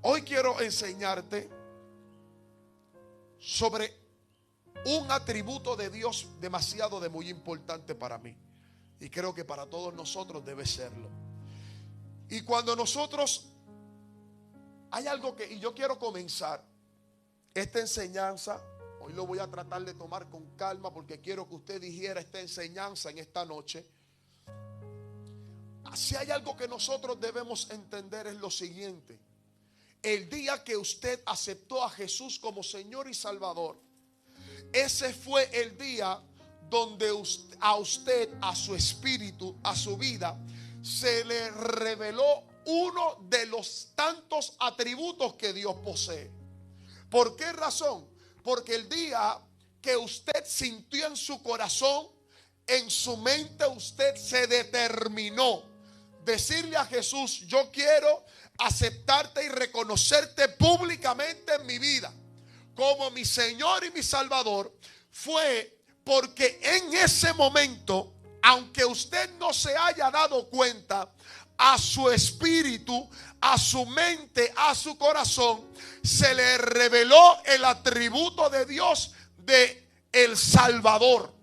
Hoy quiero enseñarte sobre un atributo de Dios demasiado muy importante para mí. Y creo que para todos nosotros debe serlo. Y cuando nosotros, hay algo que, y yo quiero comenzar esta enseñanza, hoy lo voy a tratar de tomar con calma porque quiero que usted digiera esta enseñanza en esta noche. Si hay algo que nosotros debemos entender es lo siguiente: el día que usted aceptó a Jesús como Señor y Salvador, ese fue el día donde a usted, a su espíritu, a su vida, se le reveló uno de los tantos atributos que Dios posee. ¿Por qué razón? Porque el día que usted sintió en su corazón, en su mente, usted se determinó decirle a Jesús: yo quiero aceptarte y reconocerte públicamente en mi vida como mi Señor y mi Salvador. Fue porque en ese momento, aunque usted no se haya dado cuenta, a su espíritu, a su mente, a su corazón, se le reveló el atributo de Dios de el Salvador.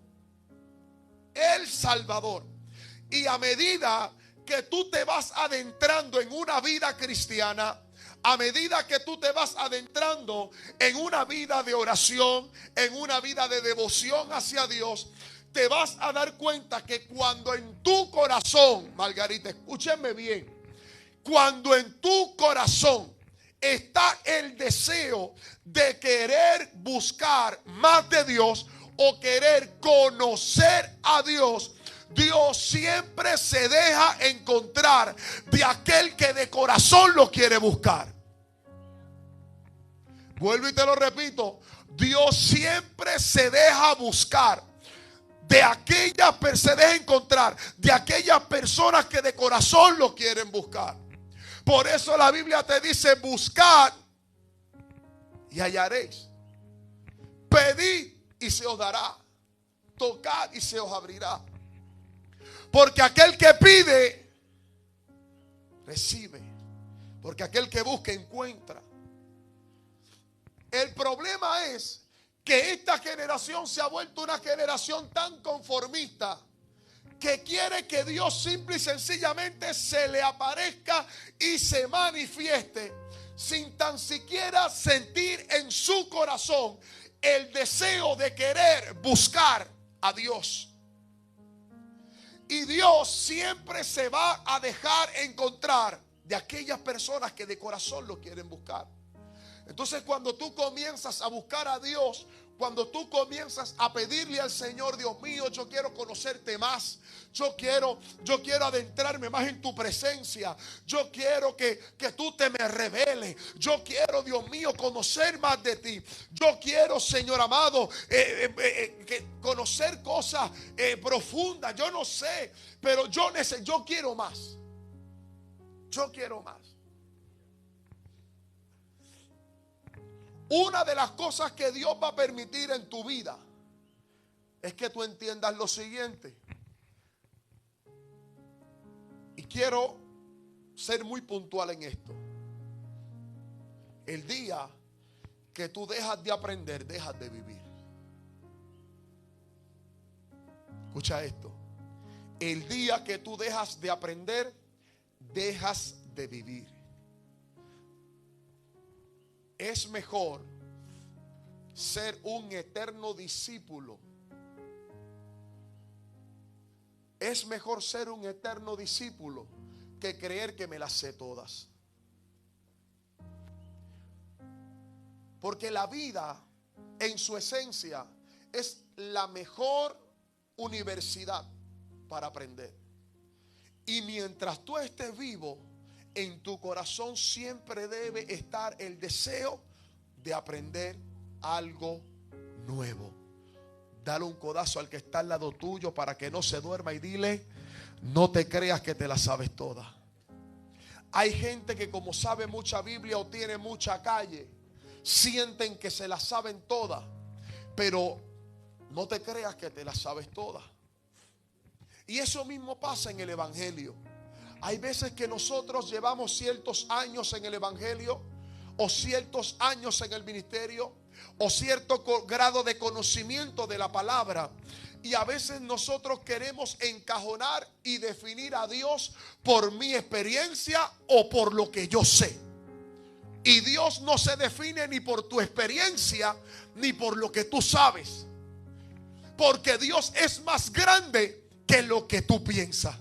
El Salvador. Y a medida que tú te vas adentrando en una vida cristiana, a medida que tú te vas adentrando en una vida de oración, en una vida de devoción hacia Dios, te vas a dar cuenta que cuando en tu corazón, Margarita, escúchenme bien, cuando en tu corazón está el deseo de querer buscar más de Dios o querer conocer a Dios, Dios siempre se deja encontrar de aquel que de corazón lo quiere buscar. Vuelvo y te lo repito: Dios siempre se deja buscar de aquellas, se deja encontrar de aquellas personas que de corazón lo quieren buscar. Por eso la Biblia te dice: buscad y hallaréis, pedid y se os dará, tocad y se os abrirá. Porque aquel que pide, recibe. Porque aquel que busca, encuentra. El problema es que esta generación se ha vuelto una generación tan conformista que quiere que Dios simple y sencillamente se le aparezca y se manifieste sin tan siquiera sentir en su corazón el deseo de querer buscar a Dios. Y Dios siempre se va a dejar encontrar de aquellas personas que de corazón lo quieren buscar. Entonces, cuando tú comienzas a buscar a Dios, cuando tú comienzas a pedirle al Señor: Dios mío, yo quiero conocerte más, yo quiero adentrarme más en tu presencia, yo quiero que tú te me reveles, yo quiero, Dios mío, conocer más de ti, yo quiero, Señor amado, conocer cosas profundas, yo no sé, pero yo quiero más, yo quiero más. Una de las cosas que Dios va a permitir en tu vida es que tú entiendas lo siguiente. Y quiero ser muy puntual en esto. El día que tú dejas de aprender, dejas de vivir. Escucha esto. El día que tú dejas de aprender, dejas de vivir. Es mejor ser un eterno discípulo. Es mejor ser un eterno discípulo que creer que me las sé todas. Porque la vida en su esencia es la mejor universidad para aprender. Y mientras tú estés vivo, en tu corazón siempre debe estar el deseo de aprender algo nuevo. Dale un codazo al que está al lado tuyo para que no se duerma y dile: no te creas que te la sabes toda. Hay gente que, como sabe mucha Biblia o tiene mucha calle, sienten que se la saben todas, pero no te creas que te la sabes todas. Y eso mismo pasa en el Evangelio. Hay veces que nosotros llevamos ciertos años en el Evangelio, o ciertos años en el ministerio o cierto grado de conocimiento de la palabra. Y a veces nosotros queremos encajonar y definir a Dios por mi experiencia o por lo que yo sé. Y Dios no se define ni por tu experiencia ni por lo que tú sabes. Porque Dios es más grande que lo que tú piensas.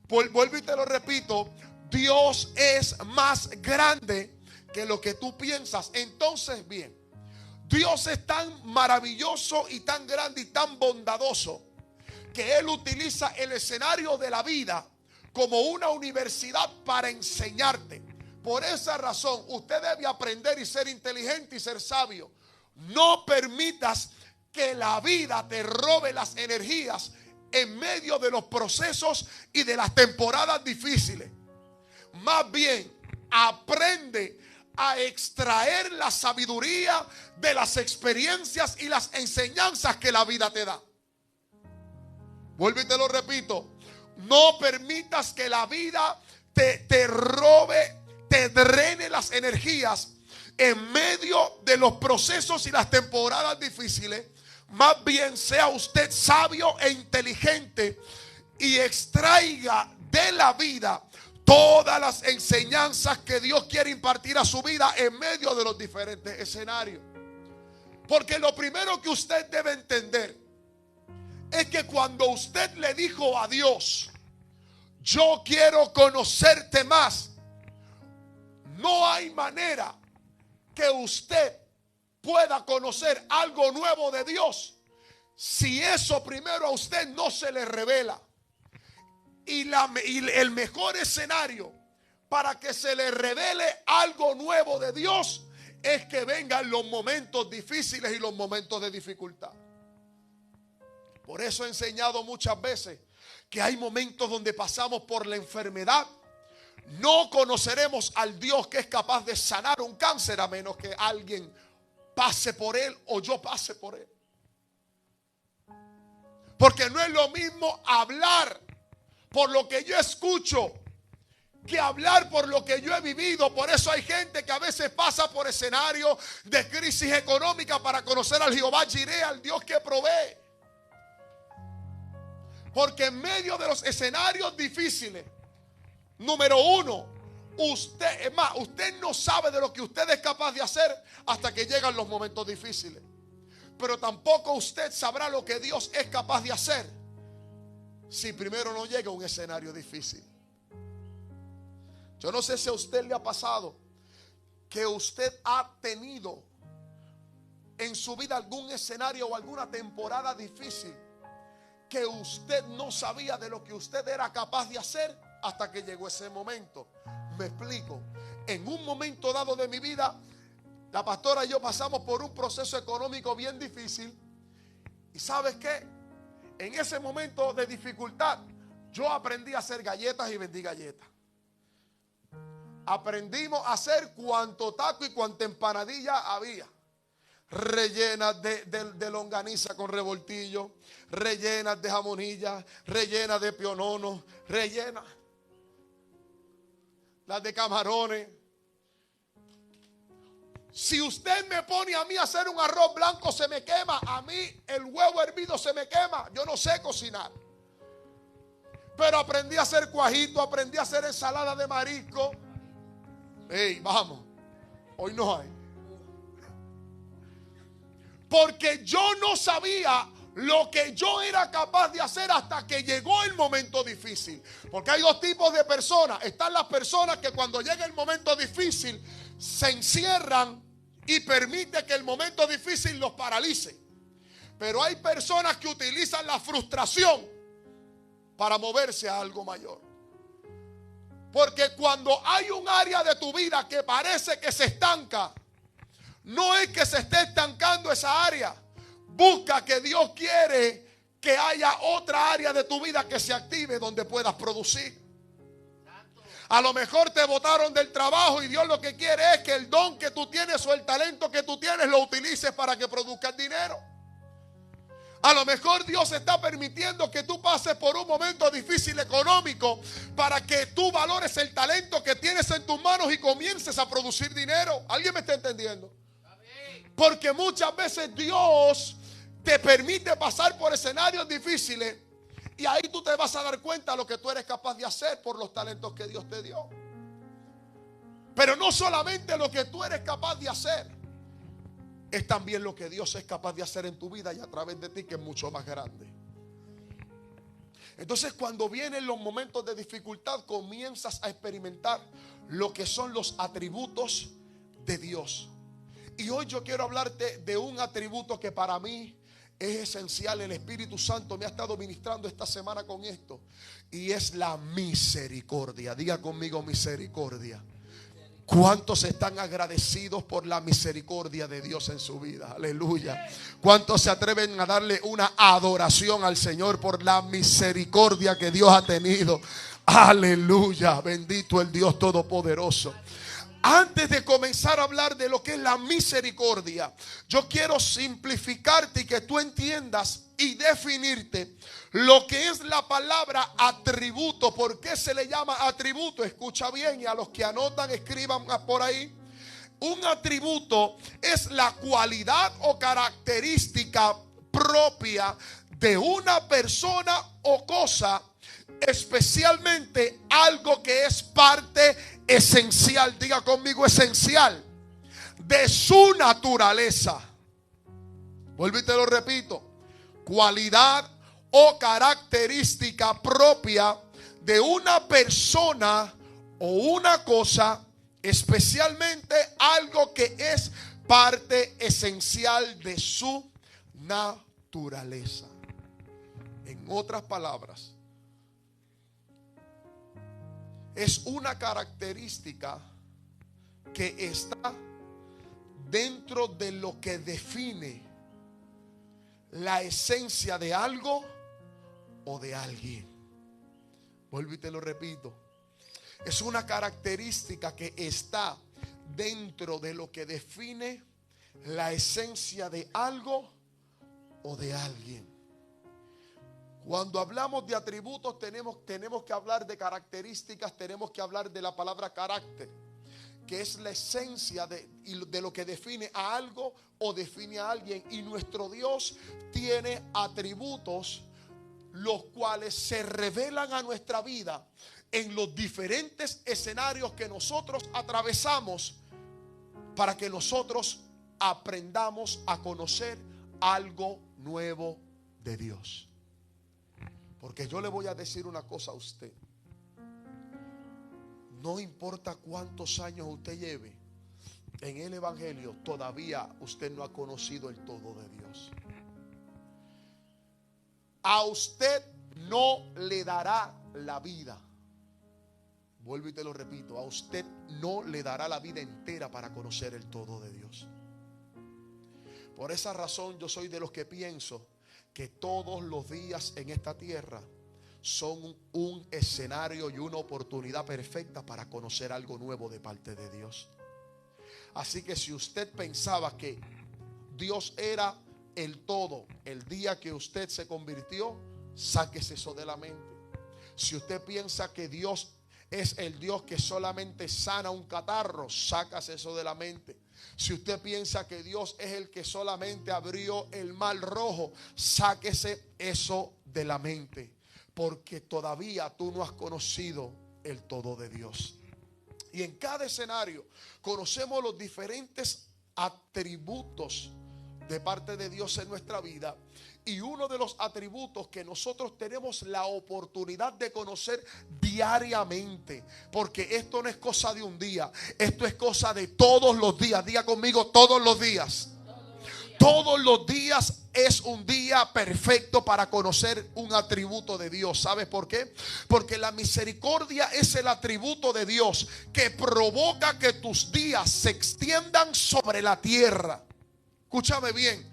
Vuelvo y te lo repito. Dios es más grande que lo que tú piensas. Entonces, bien, Dios es tan maravilloso y tan grande y tan bondadoso que Él utiliza el escenario de la vida como una universidad para enseñarte. Por esa razón, usted debe aprender y ser inteligente y ser sabio. No permitas que la vida te robe las energías en medio de los procesos y de las temporadas difíciles. Más bien, aprende a extraer la sabiduría de las experiencias y las enseñanzas que la vida te da. Vuelvo y te lo repito. No permitas que la vida te robe, te drene las energías en medio de los procesos y las temporadas difíciles. Más bien sea usted sabio e inteligente y extraiga de la vida todas las enseñanzas que Dios quiere impartir a su vida en medio de los diferentes escenarios. Porque lo primero que usted debe entender es que cuando usted le dijo a Dios, yo quiero conocerte más, no hay manera que usted pueda conocer algo nuevo de Dios si eso primero a usted no se le revela. Y el mejor escenario para que se le revele algo nuevo de Dios es que vengan los momentos difíciles y los momentos de dificultad. Por eso he enseñado muchas veces que hay momentos donde pasamos por la enfermedad. No conoceremos al Dios que es capaz de sanar un cáncer a menos que alguien pase por él o yo pase por él. Porque no es lo mismo hablar por lo que yo escucho que hablar por lo que yo he vivido. Por eso hay gente que a veces pasa por escenarios de crisis económica para conocer al Jehová Jireh, al Dios que provee. Porque en medio de los escenarios difíciles, número uno, usted no sabe de lo que usted es capaz de hacer hasta que llegan los momentos difíciles. Pero tampoco usted sabrá lo que Dios es capaz de hacer si primero no llega un escenario difícil. Yo no sé si a usted le ha pasado que usted ha tenido en su vida algún escenario o alguna temporada difícil que usted no sabía de lo que usted era capaz de hacer hasta que llegó ese momento. Me explico. En un momento dado de mi vida, la pastora y yo pasamos por un proceso económico bien difícil. ¿Y sabes qué? En ese momento de dificultad, yo aprendí a hacer galletas y vendí galletas. Aprendimos a hacer cuanto taco y cuanta empanadilla había. Rellenas de longaniza con revoltillo, rellenas de jamonilla, rellenas de pionono, rellenas las de camarones. Si usted me pone a mí a hacer un arroz blanco, se me quema. A mí el huevo hervido se me quema. Yo no sé cocinar. Pero aprendí a hacer cuajito, aprendí a hacer ensalada de marisco. Ey, vamos. Hoy no hay. Porque yo no sabía lo que yo era capaz de hacer hasta que llegó el momento difícil. Porque hay dos tipos de personas. Están las personas que cuando llega el momento difícil se encierran y permite que el momento difícil los paralice. Pero hay personas que utilizan la frustración para moverse a algo mayor. Porque cuando hay un área de tu vida que parece que se estanca, no es que se esté estancando esa área. Busca que Dios quiere que haya otra área de tu vida que se active donde puedas producir. A lo mejor te botaron del trabajo y Dios lo que quiere es que el don que tú tienes o el talento que tú tienes lo utilices para que produzcas dinero. A lo mejor Dios está permitiendo que tú pases por un momento difícil económico para que tú valores el talento que tienes en tus manos y comiences a producir dinero. ¿Alguien me está entendiendo? Porque muchas veces Dios te permite pasar por escenarios difíciles y ahí tú te vas a dar cuenta de lo que tú eres capaz de hacer por los talentos que Dios te dio. Pero no solamente lo que tú eres capaz de hacer, es también lo que Dios es capaz de hacer en tu vida y a través de ti, que es mucho más grande. Entonces, cuando vienen los momentos de dificultad, comienzas a experimentar lo que son los atributos de Dios. Y hoy yo quiero hablarte de un atributo que para mí es esencial. El Espíritu Santo me ha estado ministrando esta semana con esto, y es la misericordia. Diga conmigo: misericordia. ¿Cuántos están agradecidos por la misericordia de Dios en su vida? Aleluya. ¿Cuántos se atreven a darle una adoración al Señor por la misericordia que Dios ha tenido? Aleluya. Bendito el Dios Todopoderoso. Antes de comenzar a hablar de lo que es la misericordia, yo quiero simplificarte y que tú entiendas y definirte lo que es la palabra atributo. ¿Por qué se le llama atributo? Escucha bien, y a los que anotan, escriban por ahí. Un atributo es la cualidad o característica propia de una persona o cosa, especialmente algo que es parte esencial. Diga conmigo: esencial de su naturaleza. Vuelvo y te lo repito: cualidad o característica propia de una persona o una cosa, especialmente algo que es parte esencial de su naturaleza. En otras palabras, es una característica que está dentro de lo que define la esencia de algo o de alguien. Vuelvo y te lo repito: es una característica que está dentro de lo que define la esencia de algo o de alguien. Cuando hablamos de atributos tenemos que hablar de características, tenemos que hablar de la palabra carácter, que es la esencia de lo que define a algo o define a alguien. Y nuestro Dios tiene atributos los cuales se revelan a nuestra vida en los diferentes escenarios que nosotros atravesamos, para que nosotros aprendamos a conocer algo nuevo de Dios. Porque yo le voy a decir una cosa a usted: no importa cuántos años usted lleve en el evangelio, todavía usted no ha conocido el todo de Dios. A usted no le dará la vida. Vuelvo y te lo repito: a usted no le dará la vida entera para conocer el todo de Dios. Por esa razón yo soy de los que pienso que todos los días en esta tierra son un escenario y una oportunidad perfecta para conocer algo nuevo de parte de Dios. Así que si usted pensaba que Dios era el todo el día que usted se convirtió, sáquese eso de la mente. Si usted piensa que Dios es el Dios que solamente sana un catarro, sácase eso de la mente. Si usted piensa que Dios es el que solamente abrió el mar rojo, sáquese eso de la mente, porque todavía tú no has conocido el todo de Dios. Y en cada escenario conocemos los diferentes atributos de parte de Dios en nuestra vida. Y uno de los atributos que nosotros tenemos la oportunidad de conocer diariamente, porque esto no es cosa de un día, esto es cosa de todos los días. Diga conmigo: todos los días. Todos los días es un día perfecto para conocer un atributo de Dios. ¿Sabes por qué? Porque la misericordia es el atributo de Dios que provoca que tus días se extiendan sobre la tierra. Escúchame bien.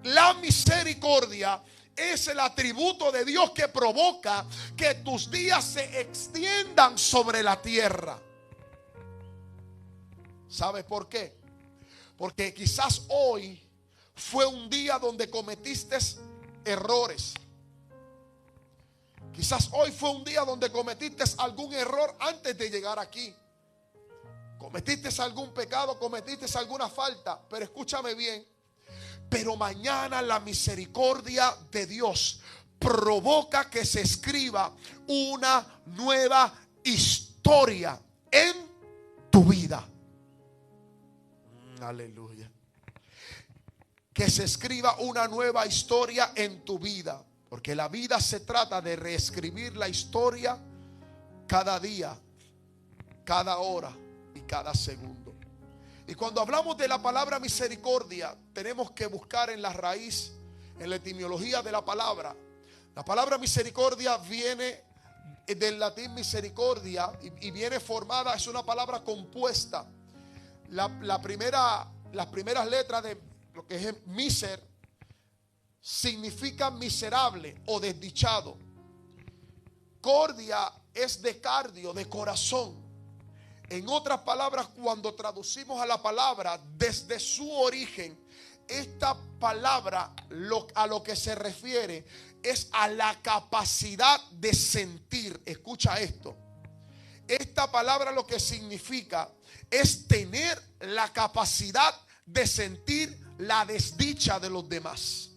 La misericordia es el atributo de Dios que provoca que tus días se extiendan sobre la tierra. ¿Sabes por qué? Porque quizás hoy fue un día donde cometiste errores. Quizás hoy fue un día donde cometiste algún error antes de llegar aquí. cometiste algún pecado, cometiste alguna falta, pero escúchame bien. Pero mañana la misericordia de Dios provoca que se escriba una nueva historia en tu vida. Aleluya. Que se escriba una nueva historia en tu vida. Porque la vida se trata de reescribir la historia cada día, cada hora y cada segundo. Y cuando hablamos de la palabra misericordia, tenemos que buscar en la raíz, en la etimología de la palabra. La palabra misericordia viene del latín misericordia y viene formada, es una palabra compuesta. Las primeras letras de lo que es miser significa miserable o desdichado. Cordia es de cardio, de corazón. En otras palabras, cuando traducimos a la palabra desde su origen, esta palabra a lo que se refiere es a la capacidad de sentir. Escucha esto. Esta palabra lo que significa es tener la capacidad de sentir la desdicha de los demás.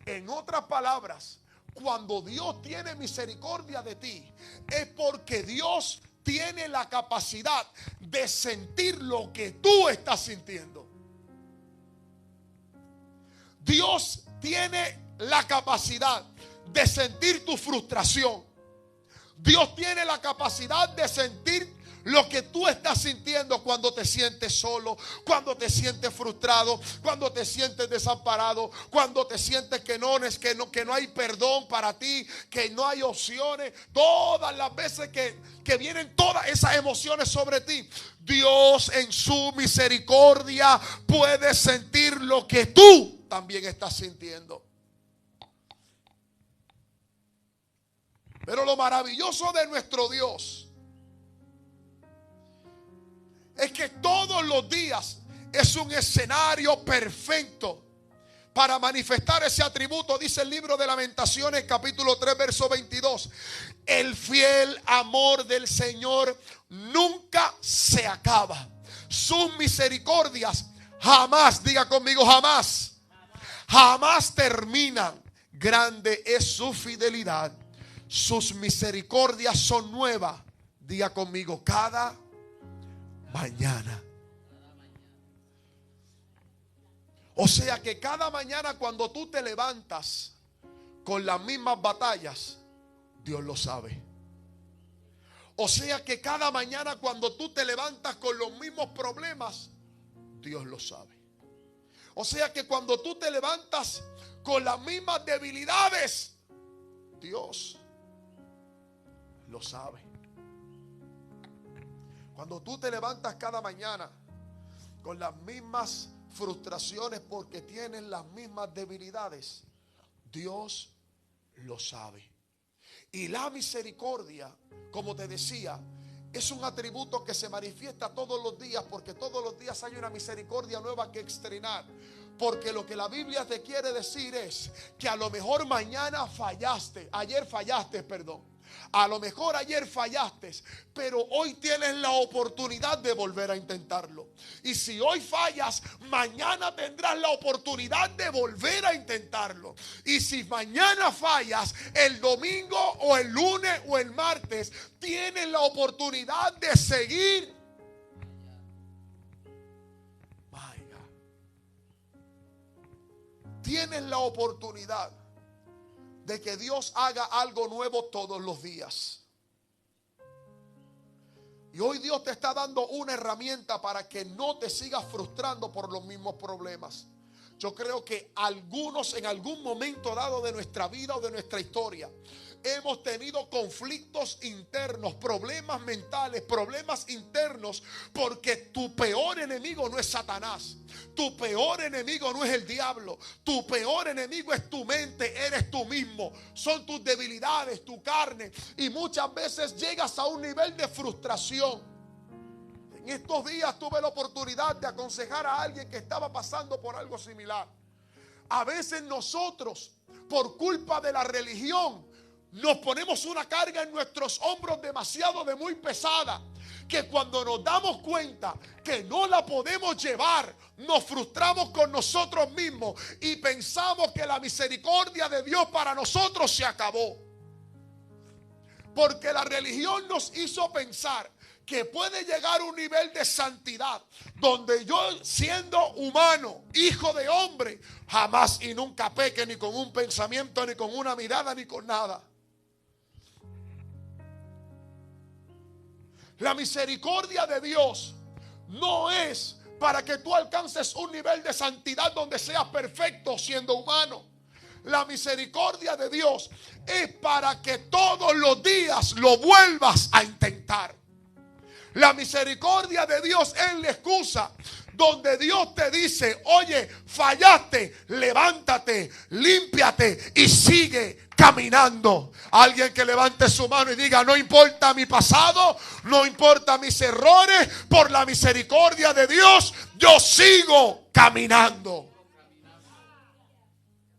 En otras palabras, cuando Dios tiene misericordia de ti, es porque Dios tiene la capacidad de sentir lo que tú estás sintiendo. Dios tiene la capacidad de sentir tu frustración. Dios tiene la capacidad de sentir lo que tú estás sintiendo cuando te sientes solo, cuando te sientes frustrado, cuando te sientes desamparado, cuando te sientes que no hay perdón para ti, que no hay opciones. Todas las veces que vienen todas esas emociones sobre ti, Dios en su misericordia puede sentir lo que tú también estás sintiendo. Pero lo maravilloso de nuestro Dios es que todos los días es un escenario perfecto para manifestar ese atributo. Dice el libro de Lamentaciones, capítulo 3, verso 22. El fiel amor del Señor nunca se acaba. Sus misericordias jamás, diga conmigo, jamás, jamás terminan. Grande es su fidelidad. Sus misericordias son nuevas, diga conmigo, cada mañana. O sea que cada mañana cuando tú te levantas con las mismas batallas, Dios lo sabe. O sea que cada mañana cuando tú te levantas con los mismos problemas, Dios lo sabe. O sea que cuando tú te levantas con las mismas debilidades, Dios lo sabe. Cuando tú te levantas cada mañana con las mismas frustraciones porque tienes las mismas debilidades, Dios lo sabe. Y la misericordia, como te decía, es un atributo que se manifiesta todos los días, porque todos los días hay una misericordia nueva que estrenar. Porque lo que la Biblia te quiere decir es que a lo mejor mañana fallaste, ayer fallaste, perdón. A lo mejor ayer fallaste, pero hoy tienes la oportunidad de volver a intentarlo. Y si hoy fallas, mañana tendrás la oportunidad de volver a intentarlo. Y si mañana fallas, el domingo o el lunes o el martes, tienes la oportunidad de seguir. Vaya. Tienes la oportunidad de que Dios haga algo nuevo todos los días. Y hoy Dios te está dando una herramienta para que no te sigas frustrando por los mismos problemas. Yo creo que algunos en algún momento dado de nuestra vida o de nuestra historia hemos tenido conflictos internos, problemas mentales, problemas internos, porque tu peor enemigo no es Satanás. Tu peor enemigo no es el diablo. Tu peor enemigo es tu mente, eres tú mismo. Son tus debilidades, tu carne. Y muchas veces llegas a un nivel de frustración. En estos días tuve la oportunidad de aconsejar a alguien que estaba pasando por algo similar. A veces nosotros, por culpa de la religión, nos ponemos una carga en nuestros hombros demasiado muy pesada, que cuando nos damos cuenta que no la podemos llevar, nos frustramos con nosotros mismos y pensamos que la misericordia de Dios para nosotros se acabó. Porque la religión nos hizo pensar que puede llegar a un nivel de santidad donde yo, siendo humano, hijo de hombre, jamás y nunca peque ni con un pensamiento, ni con una mirada, ni con nada. La misericordia de Dios no es para que tú alcances un nivel de santidad donde seas perfecto siendo humano. La misericordia de Dios es para que todos los días lo vuelvas a intentar. La misericordia de Dios es la excusa donde Dios te dice: oye, fallaste, levántate, límpiate y sigue caminando. Alguien que levante su mano y diga: no importa mi pasado, no importa mis errores, por la misericordia de Dios yo sigo caminando.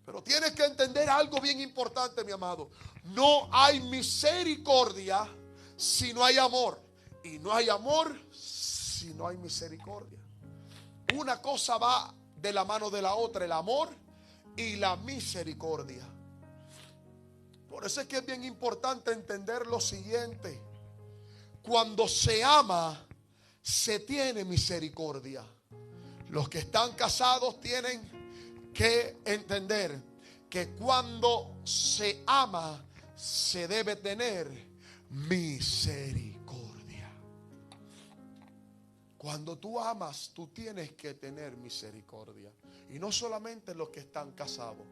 Pero tienes que entender algo bien importante, mi amado. No hay misericordia si no hay amor. Y no hay amor si no hay misericordia. Una cosa va de la mano de la otra, el amor y la misericordia. Por eso es que es bien importante entender lo siguiente: cuando se ama, se tiene misericordia. Los que están casados tienen que entender que cuando se ama, se debe tener misericordia. Cuando tú amas, tú tienes que tener misericordia. Y no solamente los que están casados,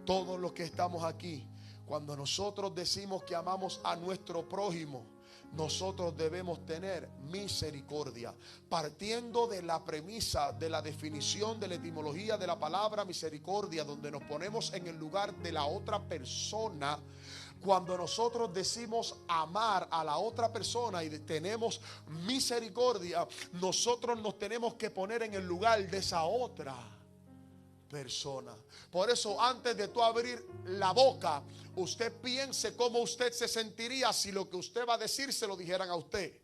todos los que estamos aquí. Cuando nosotros decimos que amamos a nuestro prójimo, nosotros debemos tener misericordia, partiendo de la premisa, de la definición, de la etimología de la palabra misericordia, donde nos ponemos en el lugar de la otra persona. Cuando nosotros decimos amar a la otra persona y tenemos misericordia, nosotros nos tenemos que poner en el lugar de esa otra persona. Por eso, antes de tú abrir la boca, usted piense cómo usted se sentiría si lo que usted va a decir se lo dijeran a usted.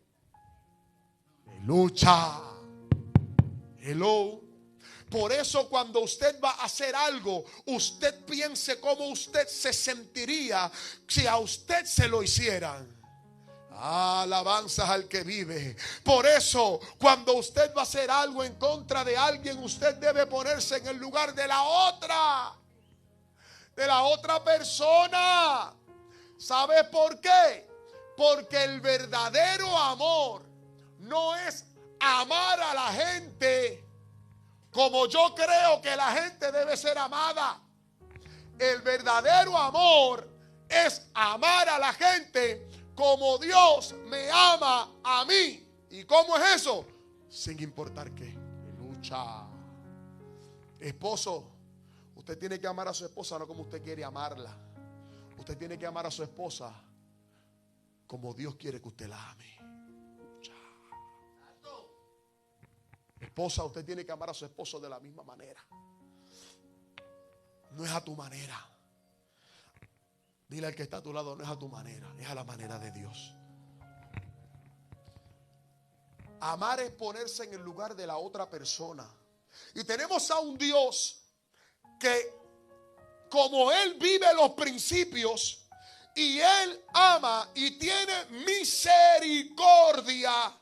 Lucha. Hello. Por eso, cuando usted va a hacer algo, usted piense cómo usted se sentiría si a usted se lo hicieran. Alabanzas al que vive. Por eso, cuando usted va a hacer algo en contra de alguien, usted debe ponerse en el lugar de la otra persona. ¿Sabe por qué? Porque el verdadero amor no es amar a la gente como yo creo que la gente debe ser amada. El verdadero amor es amar a la gente como Dios me ama a mí. ¿Y cómo es eso? Sin importar qué. Lucha. Esposo, usted tiene que amar a su esposa no como usted quiere amarla. Usted tiene que amar a su esposa como Dios quiere que usted la ame. Esposa, usted tiene que amar a su esposo de la misma manera. No es a tu manera. Dile al que está a tu lado: no es a tu manera, es a la manera de Dios. Amar es ponerse en el lugar de la otra persona. Y tenemos a un Dios que, como Él vive los principios y Él ama y tiene misericordia,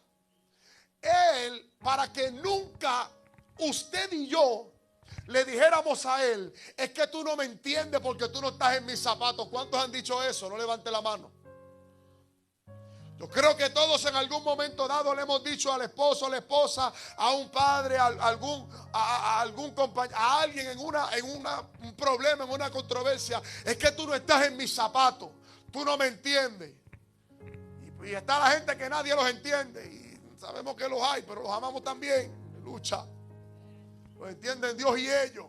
Él, para que nunca usted y yo le dijéramos a Él: es que tú no me entiendes porque tú no estás en mis zapatos. ¿Cuántos han dicho eso? No levante la mano. Yo creo que todos en algún momento dado le hemos dicho al esposo, a la esposa, a un padre, a algún compañero, a alguien en un problema, en una controversia: es que tú no estás en mis zapatos, tú no me entiendes. Y está la gente que nadie los entiende, y sabemos que los hay, pero los amamos también. Lucha. Los entienden Dios y ellos.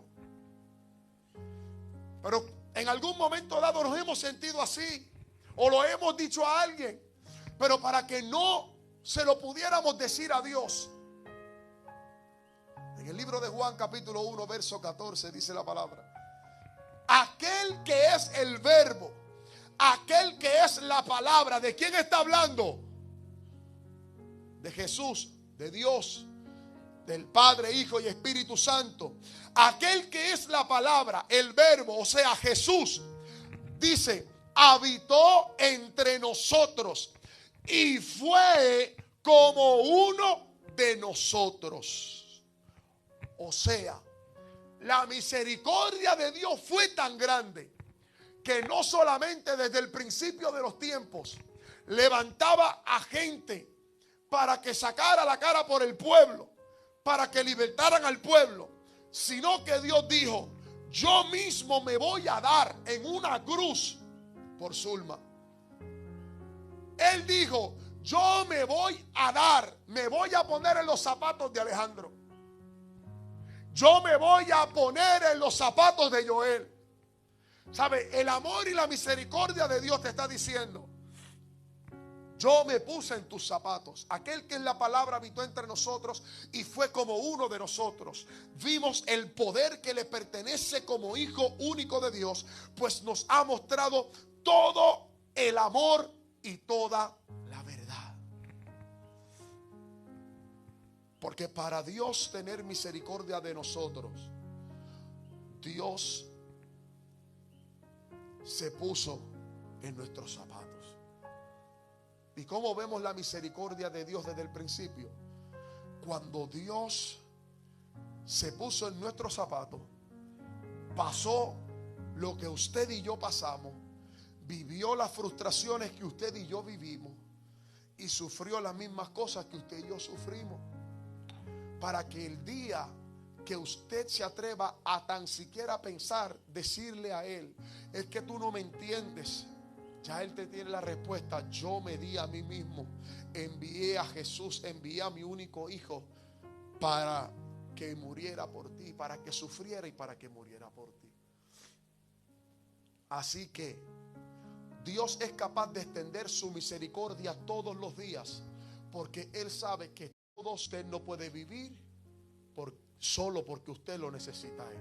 Pero en algún momento dado nos hemos sentido así, o lo hemos dicho a alguien, pero para que no se lo pudiéramos decir a Dios, en el libro de Juan capítulo 1 verso 14 dice la palabra: aquel que es el verbo, aquel que es la palabra, ¿de quién está hablando? de Jesús, de Dios, del Padre, Hijo y Espíritu Santo, aquel que es la palabra, el verbo, o sea, Jesús, dice, habitó entre nosotros y fue como uno de nosotros. O sea, la misericordia de Dios fue tan grande que no solamente desde el principio de los tiempos levantaba a gente para que sacara la cara por el pueblo, para que libertaran al pueblo, sino que Dios dijo, yo mismo me voy a dar en una cruz por Zulma. Él dijo, yo me voy a dar, me voy a poner en los zapatos de Alejandro. Yo me voy a poner en los zapatos de Joel. ¿Sabe? El amor y la misericordia de Dios te está diciendo, yo me puse en tus zapatos. Aquel que en la palabra habitó entre nosotros y fue como uno de nosotros. Vimos el poder que le pertenece como hijo único de Dios, pues nos ha mostrado todo el amor y toda la verdad. Porque para Dios tener misericordia de nosotros, Dios se puso en nuestros zapatos. ¿Y cómo vemos la misericordia de Dios desde el principio? Cuando Dios se puso en nuestros zapatos, pasó lo que usted y yo pasamos, vivió las frustraciones que usted y yo vivimos y sufrió las mismas cosas que usted y yo sufrimos, para que el día que usted se atreva a tan siquiera pensar, decirle a Él, es que tú no me entiendes, ya Él te tiene la respuesta. Yo me di a mí mismo, envié a Jesús, envié a mi único hijo para que muriera por ti, para que sufriera y para que muriera por ti. Así que Dios es capaz de extender su misericordia todos los días, porque Él sabe que todo usted no puede vivir solo porque usted lo necesita a Él.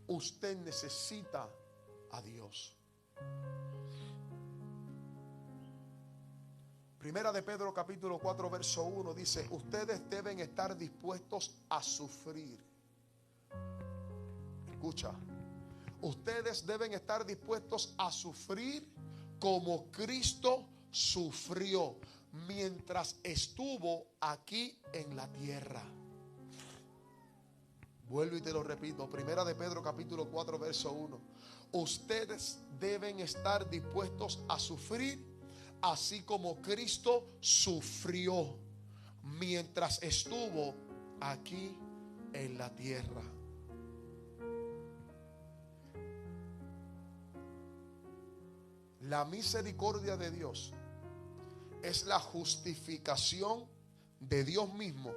Usted necesita a Dios. Primera de Pedro capítulo 4 verso 1 dice, ustedes deben estar dispuestos a sufrir. Escucha, ustedes deben estar dispuestos a sufrir como Cristo sufrió mientras estuvo aquí en la tierra. Vuelvo y te lo repito, Primera de Pedro capítulo 4 verso 1. Ustedes deben estar dispuestos a sufrir así como Cristo sufrió mientras estuvo aquí en la tierra. La misericordia de Dios es la justificación de Dios mismo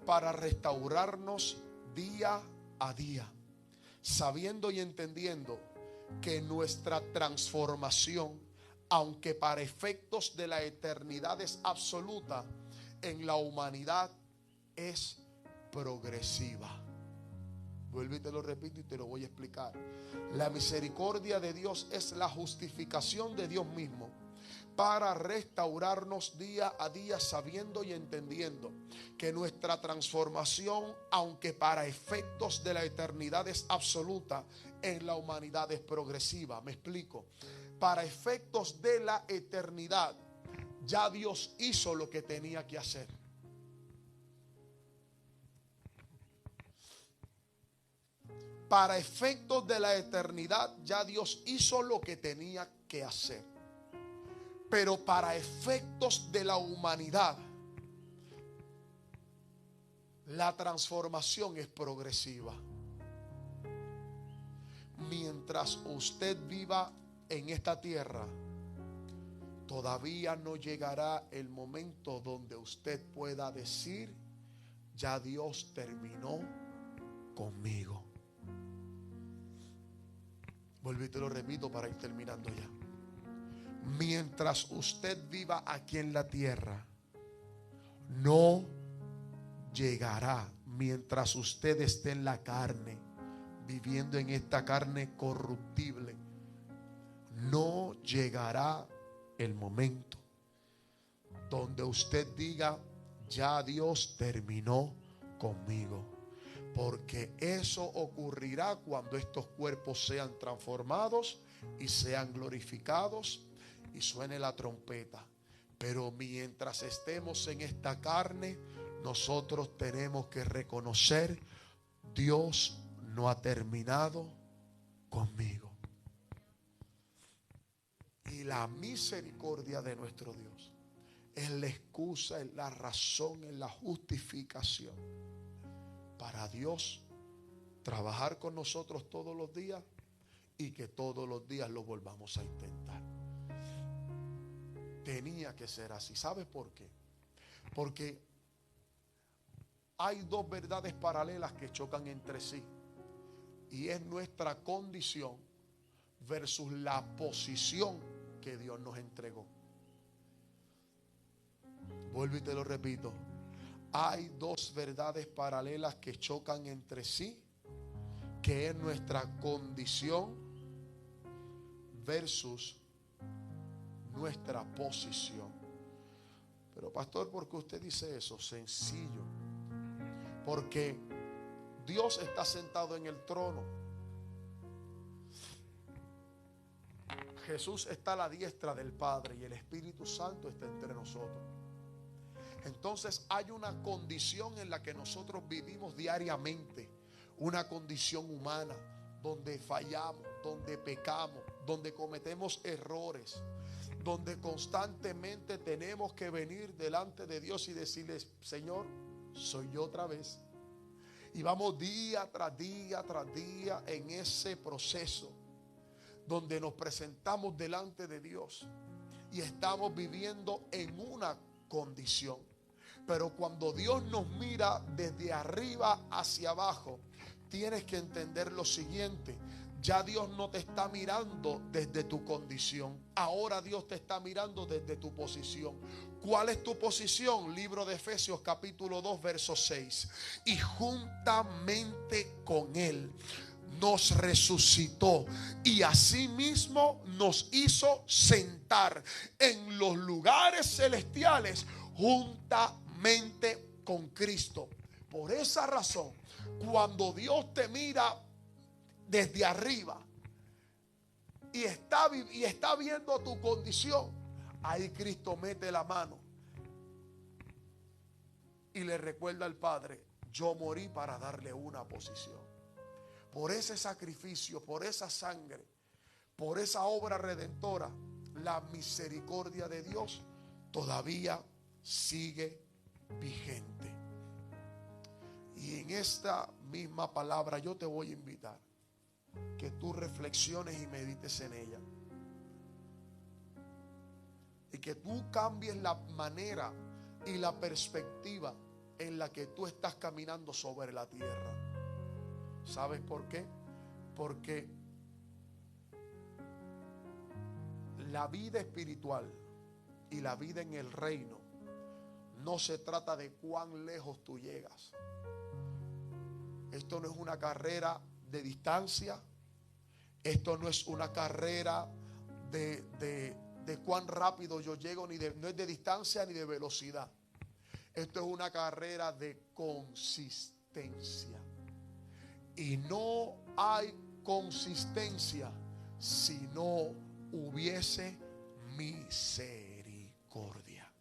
para restaurarnos día a día, sabiendo y entendiendo que nuestra transformación, aunque para efectos de la eternidad es absoluta, en la humanidad es progresiva. Vuelvo y te lo repito y te lo voy a explicar. La misericordia de Dios es la justificación de Dios mismo para restaurarnos día a día, sabiendo y entendiendo que nuestra transformación, aunque para efectos de la eternidad es absoluta, en la humanidad es progresiva. Me explico. Para efectos de la eternidad, ya Dios hizo lo que tenía que hacer. Para efectos de la eternidad, ya Dios hizo lo que tenía que hacer. Pero para efectos de la humanidad, la transformación es progresiva. Mientras usted viva en esta tierra, todavía no llegará el momento donde usted pueda decir, ya Dios terminó conmigo. Vuelvo y te lo repito para ir terminando ya. Mientras usted viva aquí en la tierra, no llegará, mientras usted esté en la carne, viviendo en esta carne corruptible, no llegará el momento donde usted diga: ya Dios terminó conmigo. Porque eso ocurrirá cuando estos cuerpos sean transformados y sean glorificados y suene la trompeta. Pero mientras estemos en esta carne, nosotros tenemos que reconocer: Dios no ha terminado conmigo. Y la misericordia de nuestro Dios es la excusa, es la razón, es la justificación para Dios trabajar con nosotros todos los días y que todos los días lo volvamos a intentar. Tenía que ser así. ¿Sabes por qué? Porque hay dos verdades paralelas que chocan entre sí, y es nuestra condición versus la posición que Dios nos entregó. Vuelvo y te lo repito. Hay dos verdades paralelas que chocan entre sí, que es nuestra condición versus nuestra posición. Pero pastor, ¿por qué usted dice eso? Sencillo. Porque Dios está sentado en el trono. Jesús está a la diestra del Padre y el Espíritu Santo está entre nosotros. Entonces hay una condición en la que nosotros vivimos diariamente, una condición humana, donde fallamos, donde pecamos, donde cometemos errores, donde constantemente tenemos que venir delante de Dios y decirle: Señor, soy yo otra vez. Y vamos día tras día tras día en ese proceso donde nos presentamos delante de Dios y estamos viviendo en una condición. Pero cuando Dios nos mira desde arriba hacia abajo, tienes que entender lo siguiente: ya Dios no te está mirando desde tu condición, ahora Dios te está mirando desde tu posición. ¿Cuál es tu posición? Libro de Efesios capítulo 2 verso 6. Y juntamente con Él nos resucitó y asimismo nos hizo sentar en los lugares celestiales juntamente con Cristo. Por esa razón, cuando Dios te mira desde arriba y está viendo tu condición, ahí Cristo mete la mano y le recuerda al Padre: yo morí para darle una posición. Por ese sacrificio, por esa sangre, por esa obra redentora, la misericordia de Dios todavía sigue vigente. Y en esta misma palabra yo te voy a invitar que tú reflexiones y medites en ella, y que tú cambies la manera y la perspectiva en la que tú estás caminando sobre la tierra. ¿Sabes por qué? Porque la vida espiritual y la vida en el reino no se trata de cuán lejos tú llegas. Esto no es una carrera de distancia. Esto no es una carrera de cuán rápido yo llego, no es de distancia ni de velocidad. Esto es una carrera de consistencia. Y no hay consistencia si no hubiese misericordia.